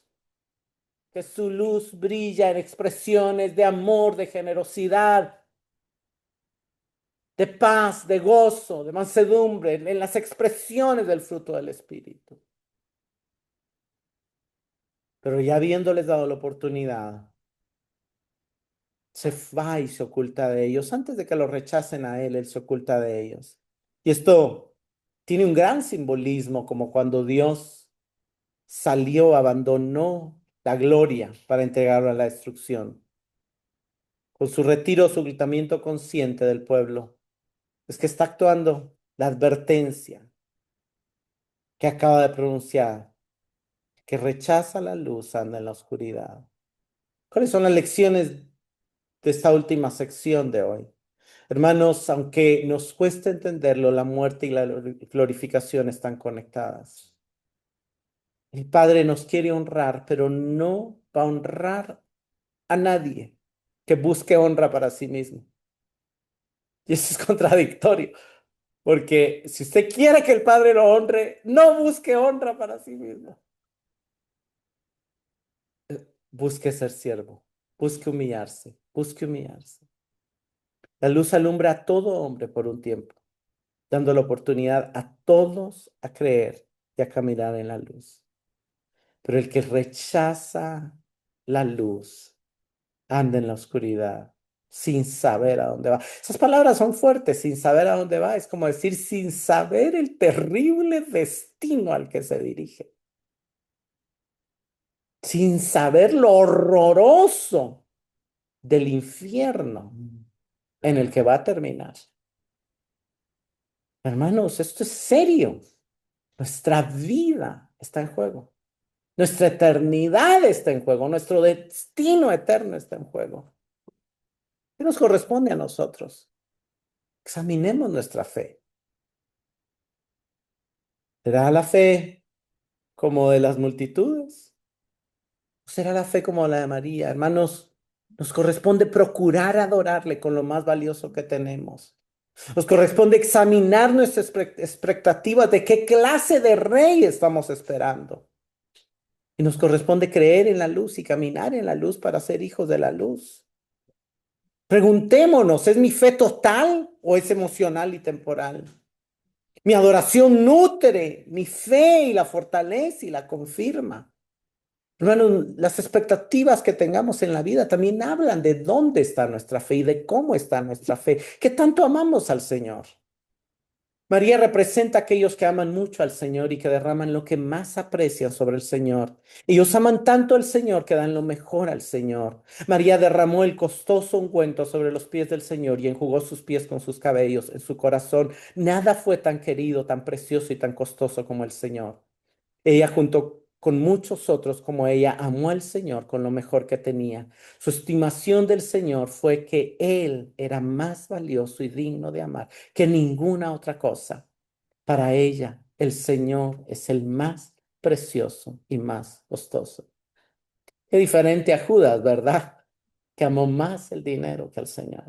que su luz brilla en expresiones de amor, de generosidad, de paz, de gozo, de mansedumbre, en las expresiones del fruto del Espíritu. Pero ya habiéndoles dado la oportunidad, se va y se oculta de ellos. Antes de que lo rechacen a él, él se oculta de ellos. Y esto tiene un gran simbolismo, como cuando Dios salió, abandonó la gloria para entregarlo a la destrucción. Con su retiro, su ocultamiento consciente del pueblo, es que está actuando la advertencia que acaba de pronunciar, que rechaza la luz, anda en la oscuridad. ¿Cuáles son las lecciones de esta última sección de hoy? Hermanos, aunque nos cueste entenderlo, la muerte y la glorificación están conectadas. El Padre nos quiere honrar, pero no va a honrar a nadie que busque honra para sí mismo. Y eso es contradictorio, porque si usted quiere que el Padre lo honre, no busque honra para sí mismo. Busque ser siervo, busque humillarse, busque humillarse. La luz alumbra a todo hombre por un tiempo, dando la oportunidad a todos a creer y a caminar en la luz. Pero el que rechaza la luz anda en la oscuridad sin saber a dónde va. Esas palabras son fuertes, sin saber a dónde va. Es como decir, sin saber el terrible destino al que se dirige, sin saber lo horroroso del infierno en el que va a terminar. Hermanos, esto es serio. Nuestra vida está en juego. Nuestra eternidad está en juego. Nuestro destino eterno está en juego. ¿Qué nos corresponde a nosotros? Examinemos nuestra fe. ¿Será la fe como de las multitudes? ¿O será la fe como la de María? Hermanos, nos corresponde procurar adorarle con lo más valioso que tenemos. Nos corresponde examinar nuestras expectativas de qué clase de rey estamos esperando. Y nos corresponde creer en la luz y caminar en la luz para ser hijos de la luz. Preguntémonos, ¿es mi fe total o es emocional y temporal? Mi adoración nutre mi fe y la fortalece y la confirma. Hermanos, las expectativas que tengamos en la vida también hablan de dónde está nuestra fe y de cómo está nuestra fe, qué tanto amamos al Señor. María representa a aquellos que aman mucho al Señor y que derraman lo que más aprecian sobre el Señor. Ellos aman tanto al Señor que dan lo mejor al Señor. María derramó el costoso ungüento sobre los pies del Señor y enjugó sus pies con sus cabellos. En su corazón nada fue tan querido, tan precioso y tan costoso como el Señor. Ella, junto con muchos otros como ella, amó al Señor con lo mejor que tenía. Su estimación del Señor fue que Él era más valioso y digno de amar que ninguna otra cosa. Para ella, el Señor es el más precioso y más costoso. Qué diferente a Judas, ¿verdad? Que amó más el dinero que al Señor.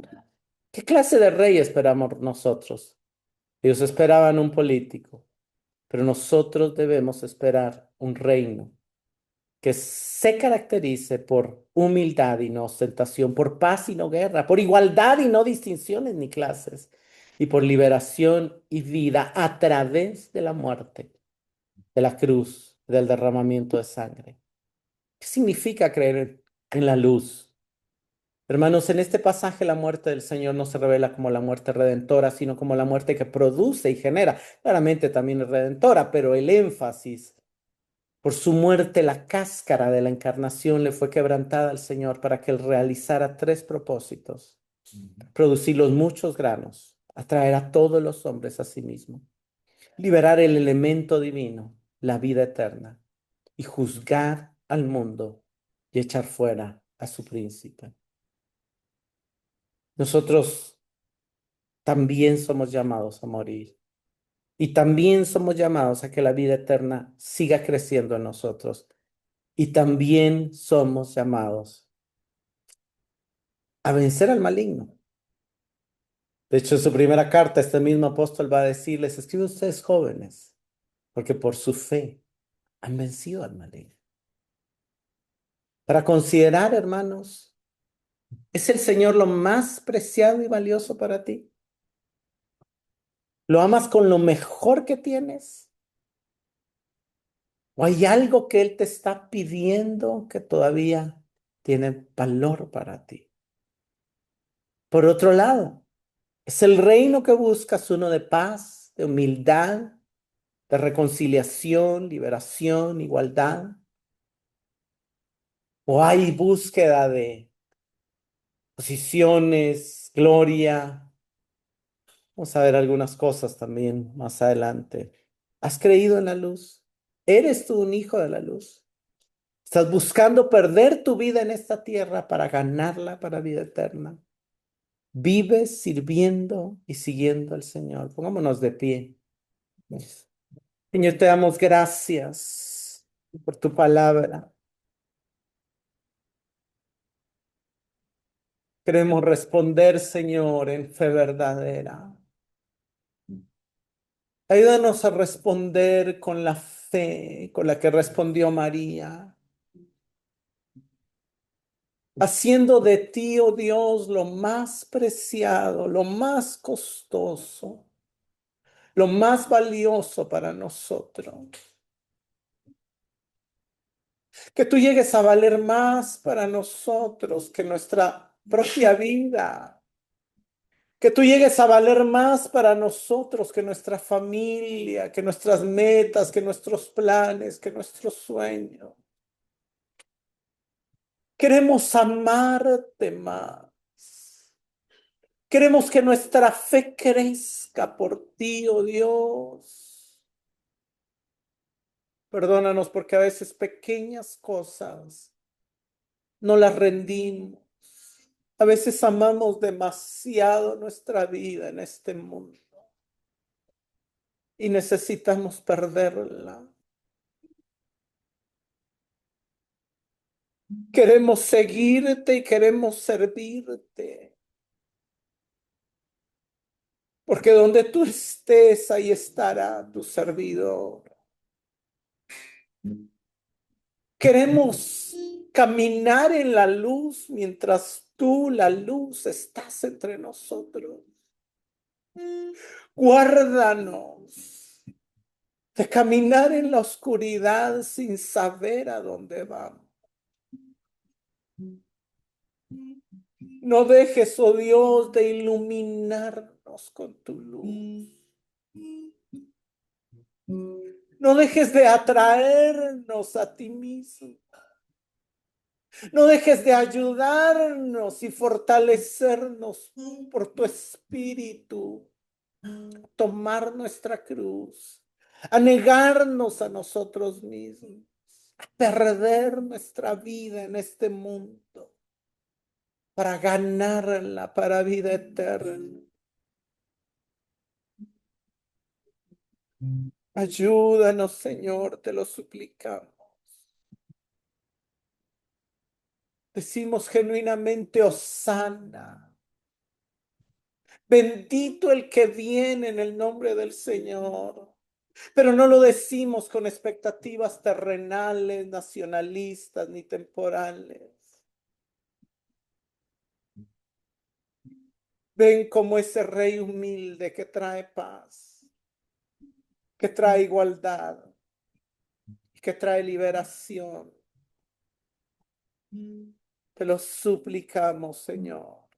¿Qué clase de rey esperamos nosotros? Ellos esperaban un político, pero nosotros debemos esperar un reino que se caracterice por humildad y no ostentación, por paz y no guerra, por igualdad y no distinciones ni clases. y por liberación y vida a través de la muerte, de la cruz, del derramamiento de sangre. ¿Qué significa creer en la luz? Hermanos, en este pasaje la muerte del Señor no se revela como la muerte redentora, sino como la muerte que produce y genera. Claramente también es redentora, pero el énfasis por su muerte, la cáscara de la encarnación le fue quebrantada al Señor para que Él realizara tres propósitos: producir los muchos granos, atraer a todos los hombres a sí mismo, liberar el elemento divino, la vida eterna, y juzgar al mundo y echar fuera a su príncipe. Nosotros también somos llamados a morir y también somos llamados a que la vida eterna siga creciendo en nosotros y también somos llamados a vencer al maligno. De hecho, en su primera carta, este mismo apóstol va a decirles: escribe a ustedes jóvenes, porque por su fe han vencido al maligno. Para considerar, hermanos, ¿es el Señor lo más preciado y valioso para ti? ¿Lo amas con lo mejor que tienes? ¿O hay algo que Él te está pidiendo que todavía tiene valor para ti? Por otro lado, ¿es el reino que buscas uno de paz, de humildad, de reconciliación, liberación, igualdad? ¿O hay búsqueda de posiciones, gloria? Vamos a ver algunas cosas también más adelante. ¿Has creído en la luz? ¿Eres tú un hijo de la luz? ¿Estás buscando perder tu vida en esta tierra para ganarla para vida eterna? ¿Vives sirviendo y siguiendo al Señor? Pongámonos de pie. Señor, te damos gracias por tu palabra. Queremos responder, Señor, en fe verdadera. Ayúdanos a responder con la fe con la que respondió María, haciendo de ti, oh Dios, lo más preciado, lo más costoso, lo más valioso para nosotros. Que tú llegues a valer más para nosotros que nuestra propia vida. Que tú llegues a valer más para nosotros que nuestra familia, que nuestras metas, que nuestros planes, que nuestros sueños. Queremos amarte más. Queremos que nuestra fe crezca por ti, oh Dios. Perdónanos porque a veces pequeñas cosas no las rendimos. A veces amamos demasiado nuestra vida en este mundo y necesitamos perderla. Queremos seguirte y queremos servirte, porque donde tú estés, ahí estará tu servidor. Queremos caminar en la luz mientras tú, la luz, estás entre nosotros. Guárdanos de caminar en la oscuridad sin saber a dónde vamos. No dejes, oh Dios, de iluminarnos con tu luz. No dejes de atraernos a ti mismo. No dejes de ayudarnos y fortalecernos por tu espíritu. Tomar nuestra cruz, a negarnos a nosotros mismos, a perder nuestra vida en este mundo para ganarla para vida eterna. Ayúdanos, Señor, te lo suplicamos. Decimos genuinamente, Hosana. Bendito el que viene en el nombre del Señor. Pero no lo decimos con expectativas terrenales, nacionalistas ni temporales. Ven como ese rey humilde que trae paz, que trae igualdad, que trae liberación. Te lo suplicamos, Señor.